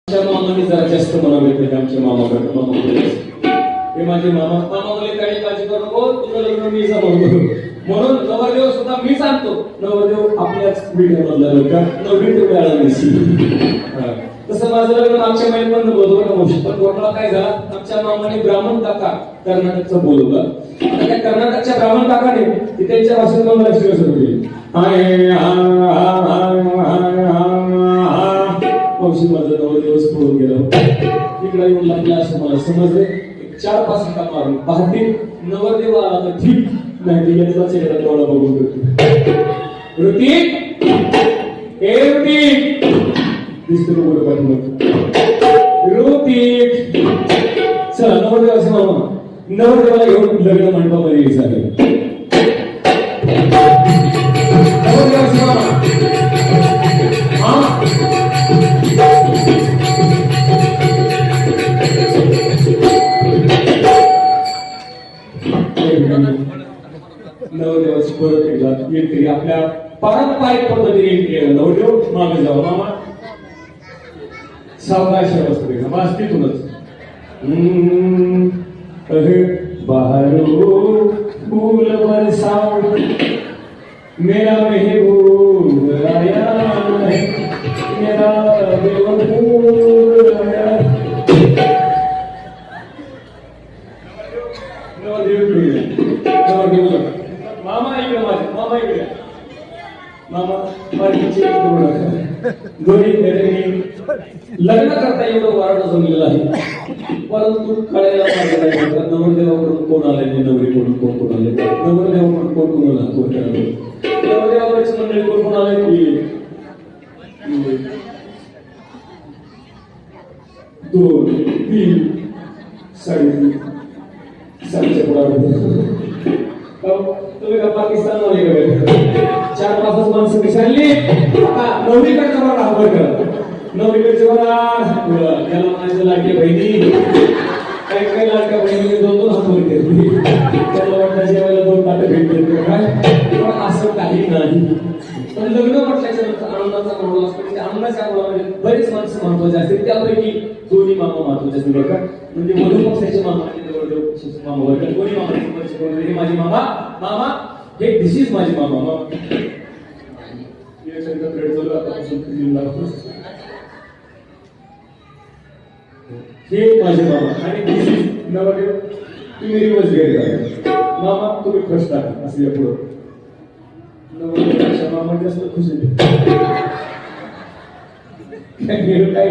आमच्या मामाने जरा जास्त मला भेटले आमच्या मामाकडे हे माझे मामा मला काही काळजी करू नको, तुझं लग्न मी जमवतो म्हणून नवरदेव सुद्धा मी सांगतो. नवरदेव आपल्याच मीडियामधला का नवीन वेळा तसं माझं लग्न मागच्या महिन्यात पण बोलतो पण घोटाळा काय झाला, आमच्या मामाने ब्राह्मण काका कर्नाटकचं बोलवलं. त्या कर्नाटकच्या ब्राह्मण काकाने त्यांच्या भाषेत मला लक्ष सुरू केली. औषध माझं नवरदेवच पळून गेलो. तिकडे येऊन लागला असं मला समजले. 4-5 हाका मारून पाहते नवरदेव आला तर ठीक, नाही याचा चेहरा डोळा बघून करतो. ऋतिक ए ऋतिक दिसतो बोल पाठवत ऋतिक चला नवरदेव असं मामा नवरदेवाला घेऊन लग्न मंडपामध्ये विचारले. नवरदेव असं मामा नवरदेवाची परत एंट्री आपल्या पारंपरिक पद्धतीने एंट्री. नवरदेव मागे जाऊ मामा सावकाश बसतो बस तिथूनच बहारो फूल बरसाओ मेरा महबूब आया है मेरा बेवकूफ आया. मामा इकडे मामा इकडे मामा दोन्ही लग्न करता एवढं वारडं जमलेलं आहे, परंतु कळायला नवरदेवाकडून कोण आले नवरी कोण कोण कोण आले नवरदेवाकडून कोण कोण आला कोण नवरदेवाकडची मंडळी कोण कोण आले की 2-3 साडेच्या पुढे तुम्ही का पाकिस्तान मध्ये 4-5 माणसं विचारली नवरीकडचा मला हावर करा नवरीकडचे मला त्याला म्हणायचं लाडक्या बहिणी काही लाडक्या बहिणी 2-2 हातवर घेतली त्याला वाटतं जेवायला 2 ताटं भेटते काय पण असं काही नाही. पण लग्न म्हटल्याच्या नंतर आनंदाचा माहोल असतो. आनंदाच्या माहोलामध्ये बरेच माणसं महत्वाचे असतील, त्यापैकी दोन्ही मामा महत्वाचे असतील बरं का. म्हणजे वधू पक्षाचे मामा आणि नवरदेव पक्षाचे मामा बरं का. दोन्ही मामा हे माझे मामा मामा हे दिस इज माझे मामा हे माझे मामा आणि दिस इज नवरदेव. तुम्ही रिवर्स घ्यायचा मामा तुम्ही फर्स्ट टाका असं या पुढं नवरदेवाच्या मामा जास्त खुश आहे काय